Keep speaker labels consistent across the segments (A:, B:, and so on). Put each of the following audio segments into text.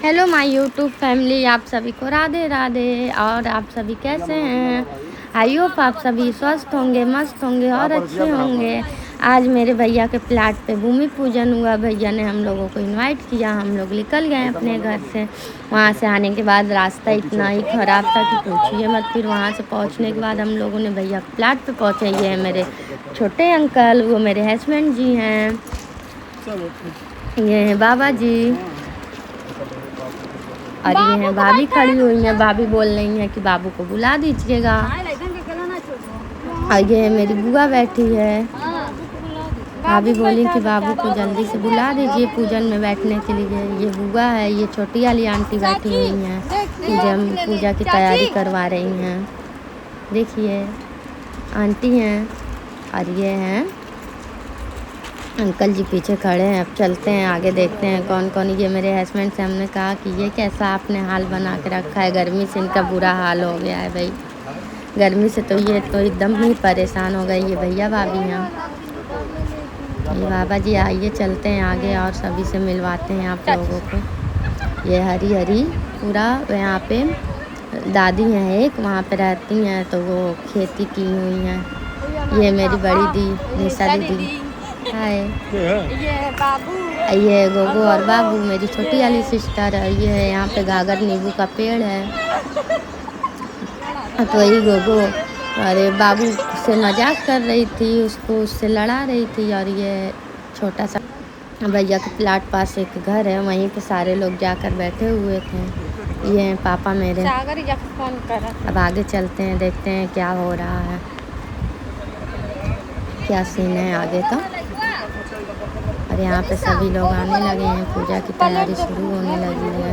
A: Hello my YouTube family, आप सभी को राधे राधे। और आप सभी कैसे हैं? आई होप आप सभी स्वस्थ होंगे, मस्त होंगे और अच्छे होंगे। आज मेरे भैया के प्लाट पे भूमि पूजन हुआ। भैया ने हम लोगों को इनवाइट किया, हम लोग निकल गए अपने घर से। वहाँ से आने के बाद रास्ता इतना ही ख़राब था कि पूछिए मत। फिर वहाँ से पहुँचने के बाद हम लोगों ने भैया के प्लाट पे पहुँचे। ये है मेरे छोटे अंकल, वो मेरे हस्बैंड जी हैं, ये हैं बाबा जी, और ये हैं भाभी खड़ी हुई हैं। भाभी बोल रही हैं कि बाबू को बुला दीजिएगा। और ये है मेरी बुआ बैठी है। भाभी बोली कि बाबू को जल्दी से बुला दीजिए पूजन में बैठने के लिए। ये बुआ है, ये छोटी वाली आंटी बैठी हुई हैं, पूजा की तैयारी करवा रही हैं। देखिए आंटी हैं, और ये हैं अंकल जी पीछे खड़े हैं। अब चलते हैं आगे, देखते हैं कौन कौन। ये मेरे हस्बैंड से हमने कहा कि ये कैसा आपने हाल बना के रखा है, गर्मी से इनका बुरा हाल हो गया है भाई। गर्मी से तो ये तो एकदम ही परेशान हो गए। ये भैया भाभी हैं, ये बाबा जी। आइए चलते हैं आगे और सभी से मिलवाते हैं आप लोगों को। ये हरी हरी पूरा यहाँ पे दादी हैं एक, वहाँ पे रहती हैं, तो वो खेती की हुई हैं। ये मेरी बड़ी दी निशा दीदी, हाय। ये बाबू, ये गोगो और बाबू मेरी छोटी वाली सिस्टर है। ये है यहाँ पे गागर नींबू का पेड़ है। तो वही गोगो अरे बाबू से मजाक कर रही थी, उसको उससे लड़ा रही थी। और ये छोटा सा भैया के प्लाट पास एक घर है, वहीं पे सारे लोग जाकर बैठे हुए थे। ये हैं पापा मेरे। अब आगे चलते हैं, देखते हैं क्या हो रहा है, क्या सीन है आगे का। और यहाँ पे सभी लोग आने लगे हैं, पूजा की तैयारी शुरू होने लगी है।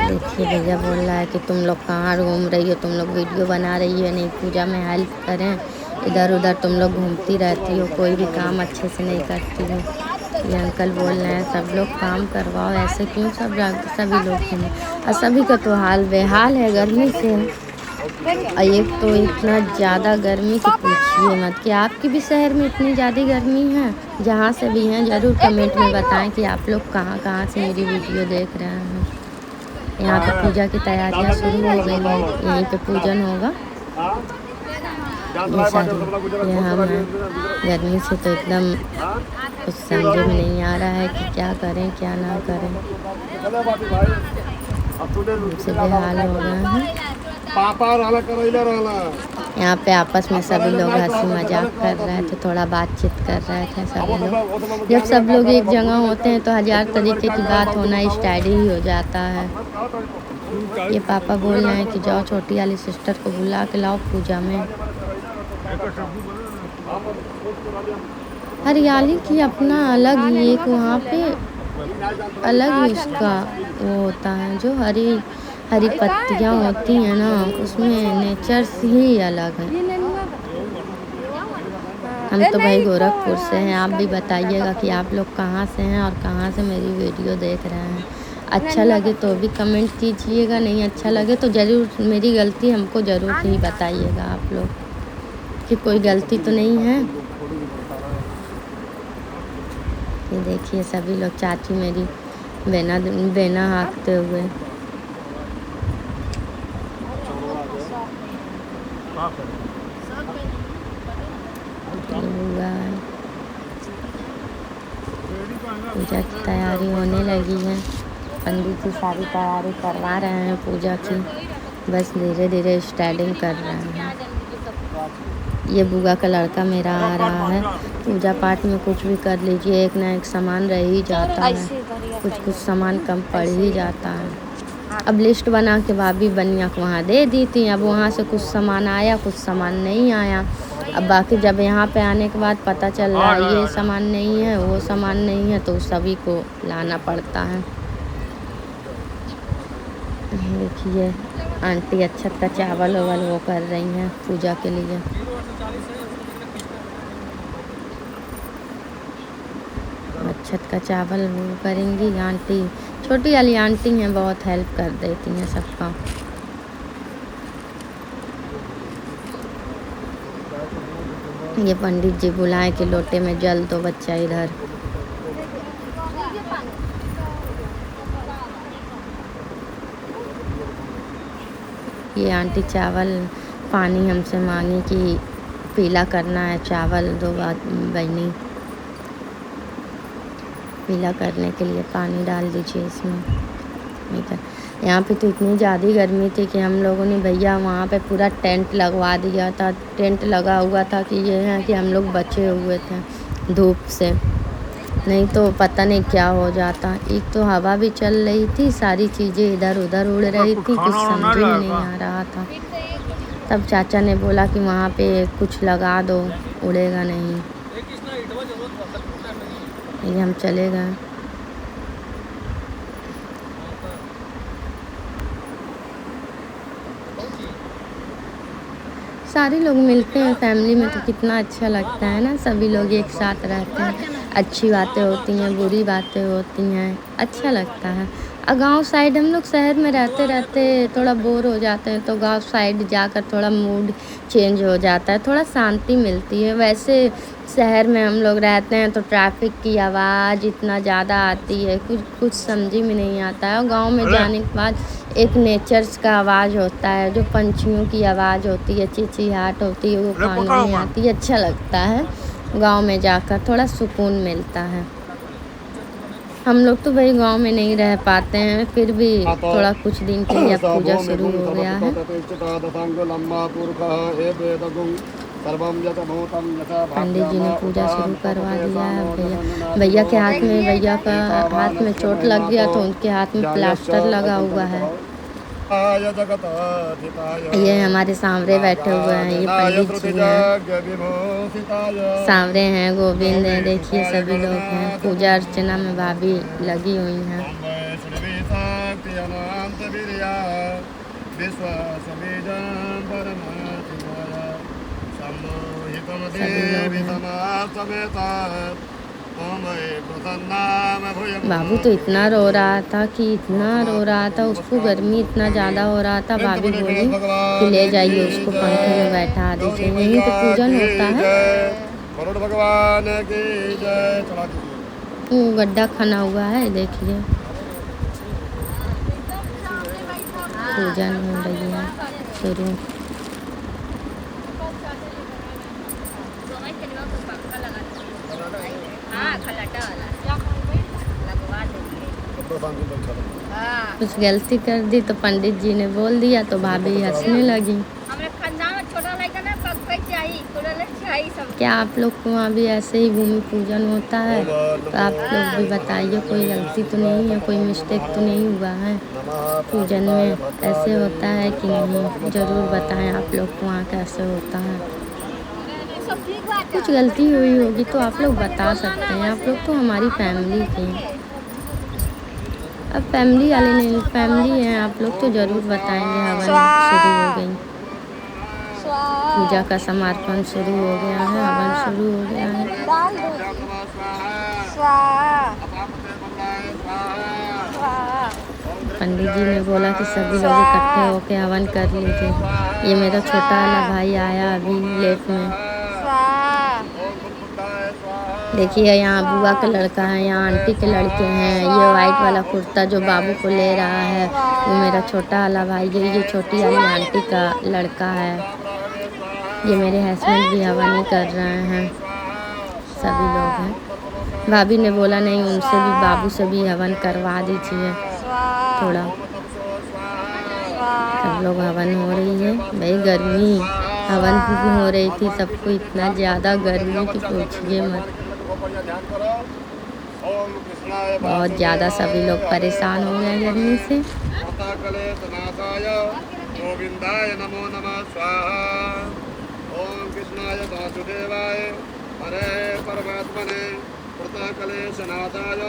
A: देखिए भैया बोल रहा है कि तुम लोग कहाँ घूम रही हो, तुम लोग वीडियो बना रही हो, नहीं पूजा में हेल्प करें। इधर उधर तुम लोग घूमती रहती हो, कोई भी काम अच्छे से नहीं करती हो। ये अंकल बोल रहे हैं सब लोग काम करवाओ, ऐसे क्यों सभी लोग घूमें। और सभी का तो हाल बेहाल है गर्मी से। और एक तो इतना ज़्यादा गर्मी कि पूछिए मत। कि आपकी भी शहर में इतनी ज़्यादा गर्मी है? जहाँ से भी हैं ज़रूर कमेंट में बताएं कि आप लोग कहाँ कहाँ से मेरी वीडियो देख रहे हैं। यहाँ पे पूजा की तैयारियाँ शुरू हो गई हैं, यहीं पे पूजन होगा। ये सारी ये हम हैं। गर्मी से तो एकदम कुछ समझ में नहीं आ रहा है कि क्या करें क्या ना करें, हमसे बेहाल हो गए हैं। यहाँ पे आपस में सभी लोग हंसी मजाक कर रहे थे, थोड़ा बातचीत कर रहे थे सभी लोग। जब सब लोग एक जगह होते हैं तो हजार तरीके की बात होना स्टार्ट ही हो जाता है। ये पापा बोल रहे हैं कि जाओ छोटी वाली सिस्टर को बुला के लाओ पूजा में। हरियाली की अपना अलग ही एक वहाँ पे अलग ही उसका वो होता है, जो हरी हरी पत्तियाँ होती हैं ना, उसमें नेचर्स ही अलग है। हम तो भाई गोरखपुर से हैं, आप भी बताइएगा कि आप लोग कहाँ से हैं और कहाँ से मेरी वीडियो देख रहे हैं। अच्छा लगे तो भी कमेंट कीजिएगा, नहीं अच्छा लगे तो ज़रूर मेरी गलती हमको ज़रूर ही बताइएगा आप लोग कि कोई गलती तो नहीं है। ये देखिए सभी लोग, चाची मेरी बेना हाँकते हुए। पूजा की तैयारी होने लगी है, पंडित जी सारी तैयारी करवा रहे हैं पूजा की, बस धीरे धीरे स्टार्टिंग कर रहे हैं। ये बुआ का लड़का मेरा आ रहा है। पूजा पाठ में कुछ भी कर लीजिए, एक ना एक सामान रह ही जाता है, कुछ सामान कम पड़ ही जाता है। अब लिस्ट बना के भाभी बनिया को वहाँ दे दी थी, अब वहाँ से कुछ सामान आया कुछ सामान नहीं आया। अब बाकी जब यहाँ पे आने के बाद पता चल रहा है ये सामान नहीं है वो सामान नहीं है, तो सभी को लाना पड़ता है। देखिए आंटी अच्छत का चावल वावल वो कर रही हैं पूजा के लिए। अच्छत का चावल वो करेंगी आंटी, छोटी वाली आंटी हैं, बहुत हेल्प कर देती हैं सबका। ये पंडित जी बुलाए कि लोटे में जल दो बच्चा इधर। ये आंटी चावल पानी हमसे मांगी कि पीला करना है चावल 2 बार बनी, पीला करने के लिए पानी डाल दीजिए इसमें। ठीक है, यहाँ पे तो इतनी ज़्यादा गर्मी थी कि हम लोगों ने भैया वहाँ पे पूरा टेंट लगवा दिया था। टेंट लगा हुआ था कि ये है कि हम लोग बचे हुए थे धूप से, नहीं तो पता नहीं क्या हो जाता। एक तो हवा भी चल रही थी, सारी चीज़ें इधर उधर उड़ रही थी, कुछ समझ ही नहीं आ रहा था। तब चाचा ने बोला कि वहाँ पे कुछ लगा दो, उड़ेगा नहीं। ये हम चले गए। सारे लोग मिलते हैं फैमिली में तो कितना अच्छा लगता है ना, सभी लोग एक साथ रहते हैं, अच्छी बातें होती हैं, बुरी बातें होती हैं, अच्छा लगता है। और गांव साइड हम लोग शहर में रहते रहते थोड़ा बोर हो जाते हैं, तो गांव साइड जाकर थोड़ा मूड चेंज हो जाता है, थोड़ा शांति मिलती है। वैसे शहर में हम लोग रहते हैं तो ट्रैफिक की आवाज़ इतना ज़्यादा आती है, कुछ समझ में नहीं आता है। और गांव में जाने के बाद एक नेचर्स का आवाज़ होता है, जो पंछियों की आवाज़ होती है, चिचिहाट होती है, वो कानों में आती है, अच्छा लगता है। गांव में जाकर थोड़ा सुकून मिलता है। हम लोग तो भाई गांव में नहीं रह पाते हैं, फिर भी थोड़ा कुछ दिन के लिए पूजा शुरू हो गया है। पंडित जी ने पूजा शुरू करवा दिया है। भैया के हाथ में, भैया का हाथ में चोट लग गया तो उनके हाथ में प्लास्टर लगा हुआ है। ये हमारे सांवरे बैठे हुए हैं, ये पंडित जी हैं, सांवरे हैं, गोविंद हैं, देखिए सभी लोग हैं। पूजा अर्चना में भाभी लगी हुई हैं। बाबू तो इतना रो रहा था कि इतना रो रहा था, उसको गर्मी इतना ज़्यादा हो रहा था। भाभी बोली कि ले जाइए उसको, पंखे में बैठा दीजिए, यहीं पे पूजन होता है। वो गड्ढा खना हुआ है, देखिए पूजन हो रही है शुरू। कुछ गलती कर दी तो पंडित जी ने बोल दिया तो भाभी हंसने लगी। क्या आप लोग को वहाँ भी ऐसे ही भूमि पूजन होता है? तो आप लोग भी बताइए, कोई गलती तो नहीं है, कोई मिस्टेक तो नहीं हुआ है पूजन में? ऐसे होता है कि नहीं, ज़रूर बताएं आप लोग को वहाँ कैसे होता है। कुछ गलती हुई होगी तो आप लोग बता सकते हैं, आप लोग तो हमारी फैमिली थी। अब फैमिली वाले नहीं, फैमिली हैं आप लोग तो ज़रूर बताएंगे। हवन शुरू हो गई, पूजा का समर्पण शुरू हो गया है, हवन शुरू हो गया है। पंडित जी ने बोला कि सभी लोग इकट्ठे होकर हवन कर लीजिए। ये मेरा छोटा वाला भाई आया अभी लेट में। देखिए यहाँ बुआ का लड़का है, यहाँ आंटी के लड़के हैं। ये वाइट वाला कुर्ता जो बाबू को ले रहा है वो मेरा छोटा वाला भाई है। ये छोटी वाली आंटी का लड़का है। ये मेरे हस्बैंड भी हवन ही कर रहे हैं, सभी लोग हैं। भाभी ने बोला नहीं, उनसे भी, बाबू से भी हवन करवा दीजिए थोड़ा। सब लोग हवन हो रही है। भाई गर्मी, हवन हो रही थी, सबको इतना ज़्यादा गर्मी कि पूछिए मत। बहुत ज़्यादा सभी लोग परेशान हो गए गर्मी से। गोविंदाय नमो नमः स्वाहा। ओम कृष्णाय वासुदेवाय हरे परमात्मने कृतकलेशनाथाय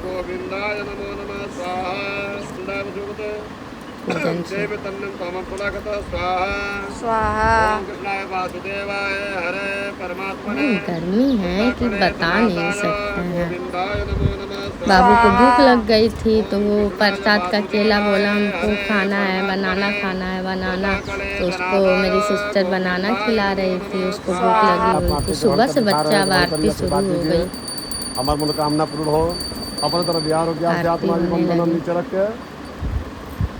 A: गोविंदाय नमो नमः स्वाहा। गर्मी है कि बता नहीं सकते हैं। बाबू को भूख लग गई थी तो वो प्रसाद का केला बोला हमको खाना है, बनाना खाना है, बनाना। तो उसको मेरी सिस्टर बनाना खिला रही थी, उसको भूख लगी हुई थी। सुबह से बच्चा अब आरती शुरू हो गई।
B: हमारी मनोकामना पूर्ण हो। अपने तरफ बिहार हो गया, नीचे रख के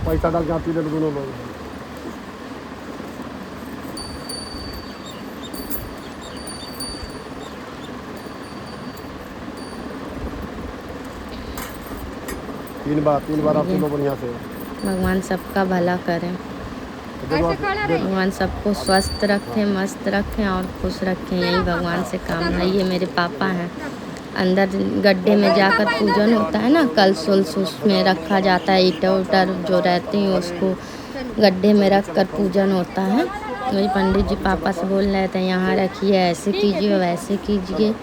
B: पैसा डाल के आती है दोनों लोग। तीन बार आप चलो बढ़िया से।
A: भगवान सबका भला करें, भगवान सबको स्वस्थ रखें, मस्त रखें और खुश रखें, यही भगवान से कामना है। ये मेरे पापा हैं, अंदर गड्ढे में जाकर पूजन होता है ना, कलश उलस उसमें रखा जाता है, ईंटें उटर जो रहती हैं उसको गड्ढे में रख कर पूजन होता है। वही पंडित जी पापा से बोल रहे थे यहाँ रखिए, ऐसे कीजिए वैसे कीजिए।
B: अब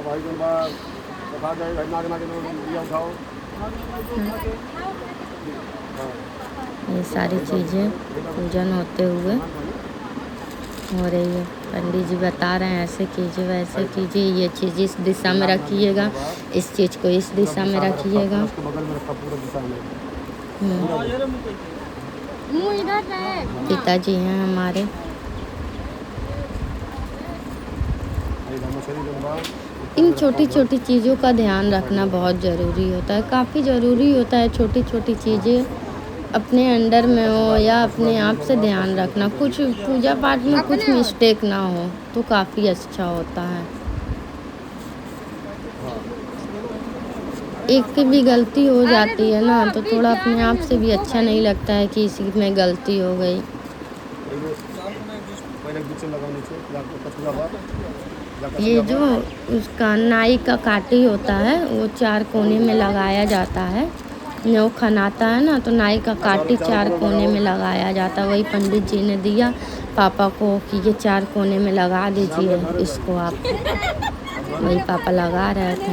B: भाई के बाद उठा जाए भाई नागना के दिया उठाओ।
A: ये सारी चीज़ें पूजन होते हुए हो रही है। पंडित जी बता रहे हैं ऐसे कीजिए वैसे कीजिए, ये चीज़ इस दिशा में रखिएगा, इस चीज़ को इस दिशा में रखिएगा। पिताजी हैं हमारे। इन छोटी छोटी चीज़ों का ध्यान रखना बहुत ज़रूरी होता है, काफ़ी ज़रूरी होता है। छोटी छोटी चीज़ें अपने अंडर में हो या अपने आप से ध्यान रखना, कुछ पूजा पाठ में कुछ मिस्टेक ना हो तो काफ़ी अच्छा होता है। एक की भी गलती हो जाती है ना तो थोड़ा अपने आप से भी अच्छा नहीं लगता है कि इसी में गलती हो गई। ये जो उसका नाई का काटी होता है वो 4 कोने में लगाया जाता है। न्यौ खनाता है ना तो नाई का काटी 4 कोने में लगाया जाता है। वही पंडित जी ने दिया पापा को कि ये 4 कोने में लगा दीजिए इसको आप। वही पापा लगा रहे थे।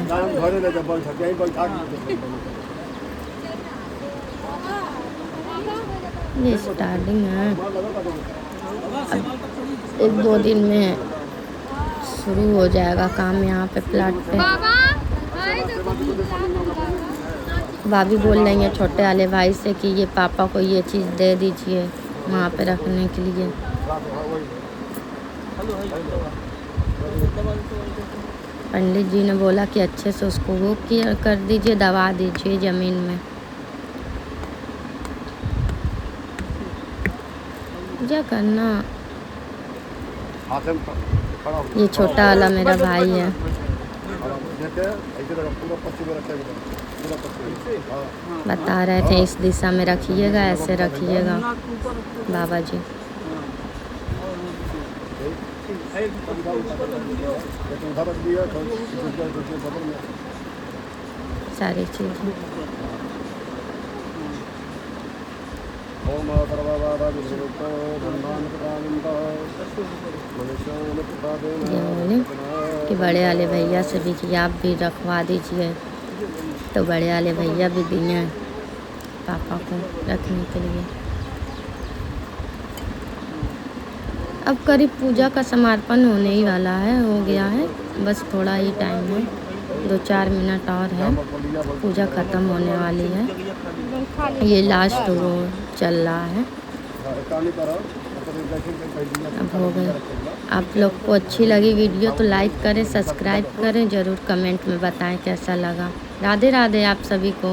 A: ये स्टार्टिंग है, अब 1-2 दिन में शुरू हो जाएगा काम यहाँ पे प्लाट पे। भाभी बोल रही हैं छोटे वाले भाई से कि ये पापा को ये चीज़ दे दीजिए वहाँ पे रखने के लिए। पंडित जी ने बोला कि अच्छे से उसको वो कर दीजिए, दबा दीजिए ज़मीन में। पूजा करना। ये छोटा वाला मेरा भाई है। बता रहे थे इस दिशा में रखिएगा, ऐसे रखिएगा बाबा जी। सारी चीज़ें कि बड़े वाले भैया से भी कि आप भी रखवा दीजिए, तो बड़े वाले भैया भी दिए पापा को रखने के लिए। अब करीब पूजा का समर्पण होने ही वाला है, हो गया है, बस थोड़ा ही टाइम है, 2-4 मिनट और है, पूजा ख़त्म होने वाली है। ये लास्ट वो चल रहा है, अब हो गई। आप लोग को अच्छी लगी वीडियो तो लाइक करें, सब्सक्राइब करें, ज़रूर कमेंट में बताएं कैसा लगा। राधे राधे आप सभी को।